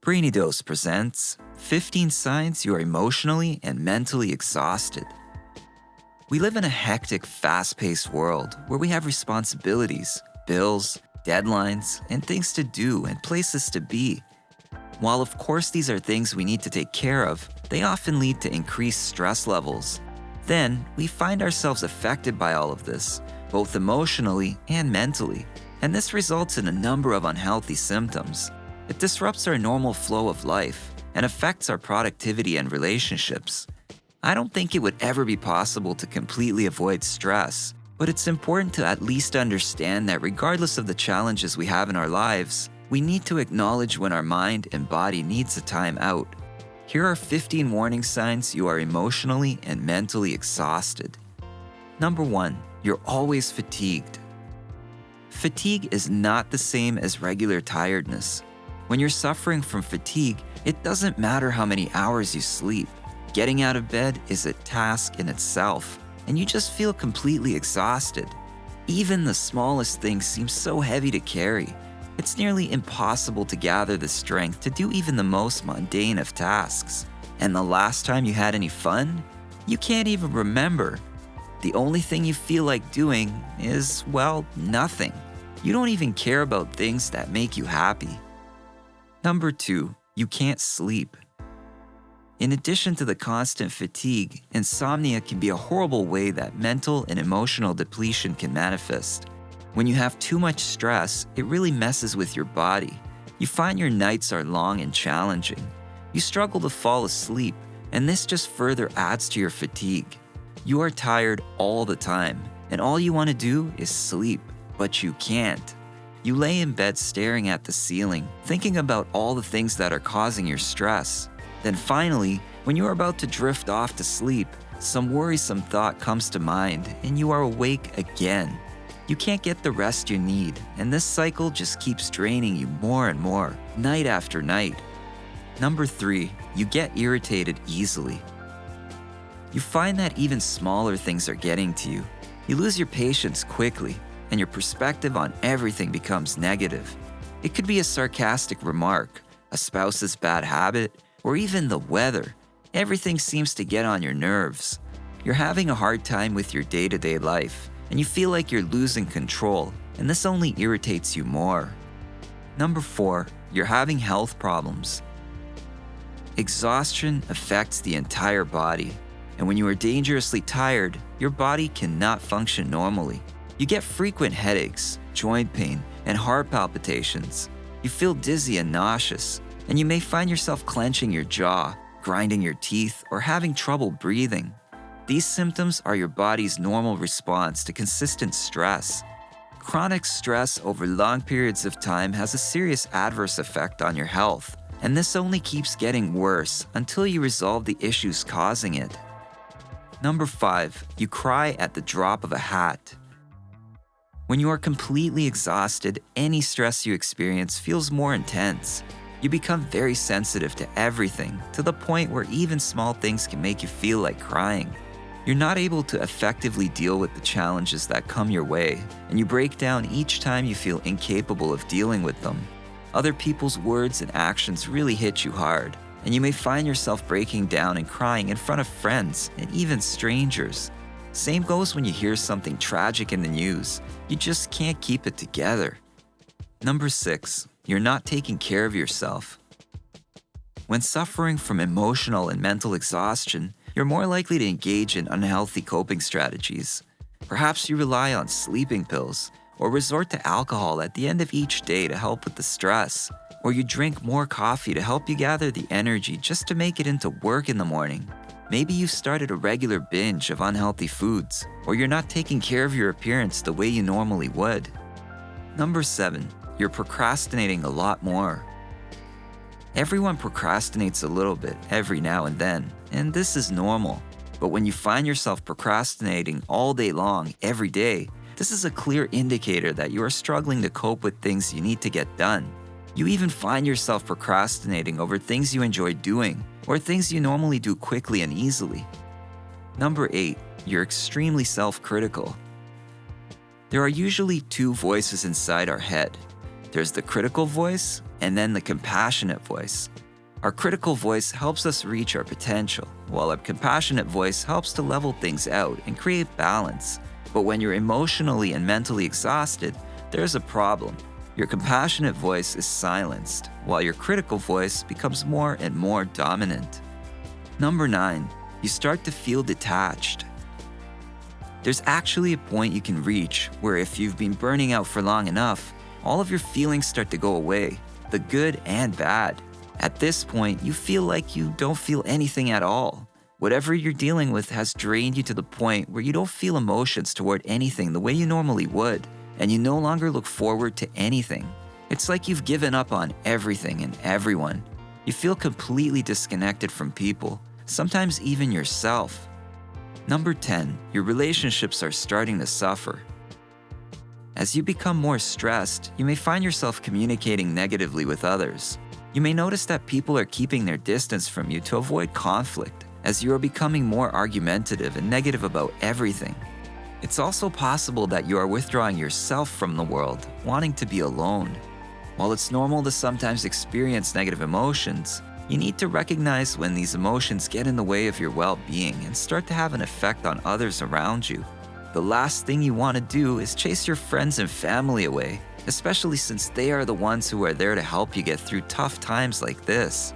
BRAINY Dose presents 15 Signs You Are Emotionally and Mentally Exhausted. We live in a hectic, fast-paced world where we have responsibilities, bills, deadlines, and things to do and places to be. While of course these are things we need to take care of, they often lead to increased stress levels. Then, we find ourselves affected by all of this, both emotionally and mentally, and this results in a number of unhealthy symptoms. It disrupts our normal flow of life and affects our productivity and relationships. I don't think it would ever be possible to completely avoid stress, but it's important to at least understand that regardless of the challenges we have in our lives, we need to acknowledge when our mind and body needs a time out. Here are 15 warning signs you are emotionally and mentally exhausted. Number 1, you're always fatigued. Fatigue is not the same as regular tiredness. When you're suffering from fatigue, it doesn't matter how many hours you sleep. Getting out of bed is a task in itself, and you just feel completely exhausted. Even the smallest things seem so heavy to carry. It's nearly impossible to gather the strength to do even the most mundane of tasks. And the last time you had any fun? You can't even remember. The only thing you feel like doing is, well, nothing. You don't even care about things that make you happy. Number 2, you can't sleep. In addition to the constant fatigue, insomnia can be a horrible way that mental and emotional depletion can manifest. When you have too much stress, it really messes with your body. You find your nights are long and challenging. You struggle to fall asleep, and this just further adds to your fatigue. You are tired all the time, and all you want to do is sleep, but you can't. You lay in bed staring at the ceiling, thinking about all the things that are causing your stress. Then finally, when you are about to drift off to sleep, some worrisome thought comes to mind and you are awake again. You can't get the rest you need, and this cycle just keeps draining you more and more, night after night. Number 3, you get irritated easily. You find that even smaller things are getting to you. You lose your patience quickly, and your perspective on everything becomes negative. It could be a sarcastic remark, a spouse's bad habit, or even the weather. Everything seems to get on your nerves. You're having a hard time with your day-to-day life, and you feel like you're losing control, and this only irritates you more. Number 4, you're having health problems. Exhaustion affects the entire body, and when you are dangerously tired, your body cannot function normally. You get frequent headaches, joint pain, and heart palpitations. You feel dizzy and nauseous, and you may find yourself clenching your jaw, grinding your teeth, or having trouble breathing. These symptoms are your body's normal response to consistent stress. Chronic stress over long periods of time has a serious adverse effect on your health, and this only keeps getting worse until you resolve the issues causing it. Number 5, you cry at the drop of a hat. When you are completely exhausted, any stress you experience feels more intense. You become very sensitive to everything, to the point where even small things can make you feel like crying. You're not able to effectively deal with the challenges that come your way, and you break down each time you feel incapable of dealing with them. Other people's words and actions really hit you hard, and you may find yourself breaking down and crying in front of friends and even strangers. Same goes when you hear something tragic in the news. You just can't keep it together. Number 6, you're not taking care of yourself. When suffering from emotional and mental exhaustion, you're more likely to engage in unhealthy coping strategies. Perhaps you rely on sleeping pills or resort to alcohol at the end of each day to help with the stress, or you drink more coffee to help you gather the energy just to make it into work in the morning. Maybe you've started a regular binge of unhealthy foods, or you're not taking care of your appearance the way you normally would. Number 7, you're procrastinating a lot more. Everyone procrastinates a little bit every now and then, and this is normal. But when you find yourself procrastinating all day long, every day, this is a clear indicator that you are struggling to cope with things you need to get done. You even find yourself procrastinating over things you enjoy doing, or things you normally do quickly and easily. Number 8, you're extremely self-critical. There are usually 2 voices inside our head. There's the critical voice and then the compassionate voice. Our critical voice helps us reach our potential, while our compassionate voice helps to level things out and create balance. But when you're emotionally and mentally exhausted, there's a problem. Your compassionate voice is silenced, while your critical voice becomes more and more dominant. Number 9, you start to feel detached. There's actually a point you can reach where if you've been burning out for long enough, all of your feelings start to go away, the good and bad. At this point, you feel like you don't feel anything at all. Whatever you're dealing with has drained you to the point where you don't feel emotions toward anything the way you normally would, and you no longer look forward to anything. It's like you've given up on everything and everyone. You feel completely disconnected from people, sometimes even yourself. Number 10, your relationships are starting to suffer. As you become more stressed, you may find yourself communicating negatively with others. You may notice that people are keeping their distance from you to avoid conflict, as you are becoming more argumentative and negative about everything. It's also possible that you are withdrawing yourself from the world, wanting to be alone. While it's normal to sometimes experience negative emotions, you need to recognize when these emotions get in the way of your well-being and start to have an effect on others around you. The last thing you want to do is chase your friends and family away, especially since they are the ones who are there to help you get through tough times like this.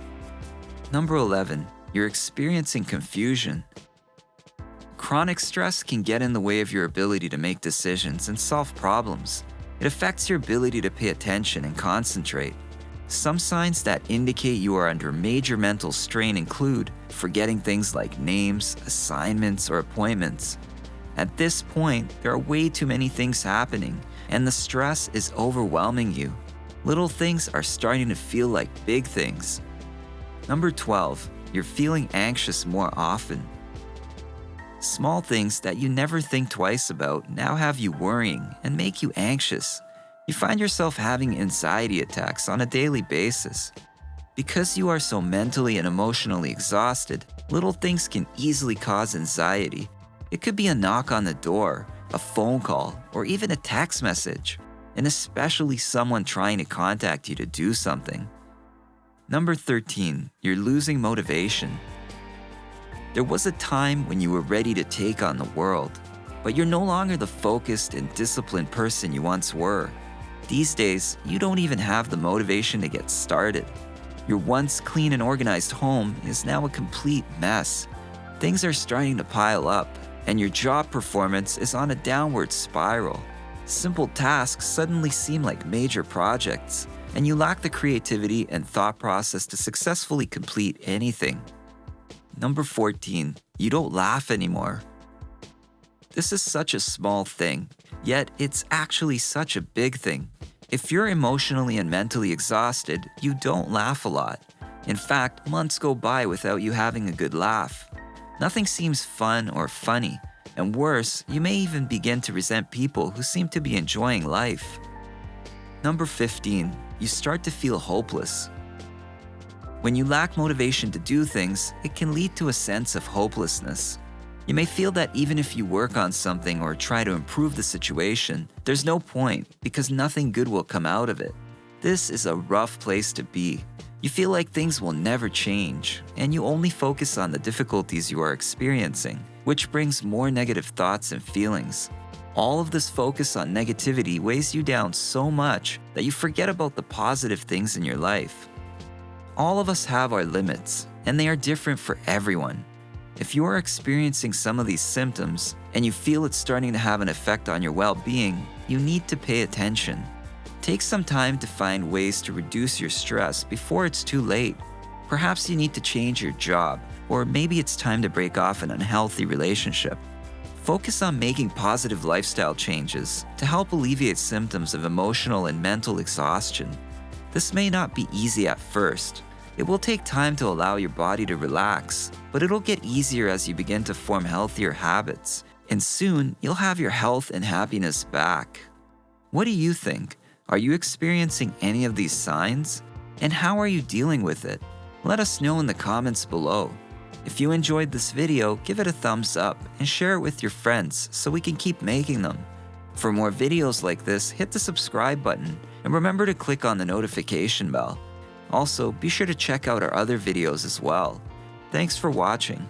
Number 11, you're experiencing confusion. Chronic stress can get in the way of your ability to make decisions and solve problems. It affects your ability to pay attention and concentrate. Some signs that indicate you are under major mental strain include forgetting things like names, assignments, or appointments. At this point, there are way too many things happening, and the stress is overwhelming you. Little things are starting to feel like big things. Number 12, you're feeling anxious more often. Small things that you never think twice about now have you worrying and make you anxious. You find yourself having anxiety attacks on a daily basis. Because you are so mentally and emotionally exhausted, little things can easily cause anxiety. It could be a knock on the door, a phone call, or even a text message, and especially someone trying to contact you to do something. Number 13, you're losing motivation. There was a time when you were ready to take on the world, but you're no longer the focused and disciplined person you once were. These days, you don't even have the motivation to get started. Your once clean and organized home is now a complete mess. Things are starting to pile up, and your job performance is on a downward spiral. Simple tasks suddenly seem like major projects, and you lack the creativity and thought process to successfully complete anything. Number 14, you don't laugh anymore. This is such a small thing, yet it's actually such a big thing. If you're emotionally and mentally exhausted, you don't laugh a lot. In fact, months go by without you having a good laugh. Nothing seems fun or funny, and worse, you may even begin to resent people who seem to be enjoying life. Number 15, you start to feel hopeless. When you lack motivation to do things, it can lead to a sense of hopelessness. You may feel that even if you work on something or try to improve the situation, there's no point because nothing good will come out of it. This is a rough place to be. You feel like things will never change, and you only focus on the difficulties you are experiencing, which brings more negative thoughts and feelings. All of this focus on negativity weighs you down so much that you forget about the positive things in your life. All of us have our limits, and they are different for everyone. If you are experiencing some of these symptoms and you feel it's starting to have an effect on your well-being, you need to pay attention. Take some time to find ways to reduce your stress before it's too late. Perhaps you need to change your job, or maybe it's time to break off an unhealthy relationship. Focus on making positive lifestyle changes to help alleviate symptoms of emotional and mental exhaustion. This may not be easy at first. It will take time to allow your body to relax, but it'll get easier as you begin to form healthier habits, and soon you'll have your health and happiness back. What do you think? Are you experiencing any of these signs? And how are you dealing with it? Let us know in the comments below. If you enjoyed this video, give it a thumbs up and share it with your friends so we can keep making them. For more videos like this, hit the subscribe button and remember to click on the notification bell. Also, be sure to check out our other videos as well. Thanks for watching.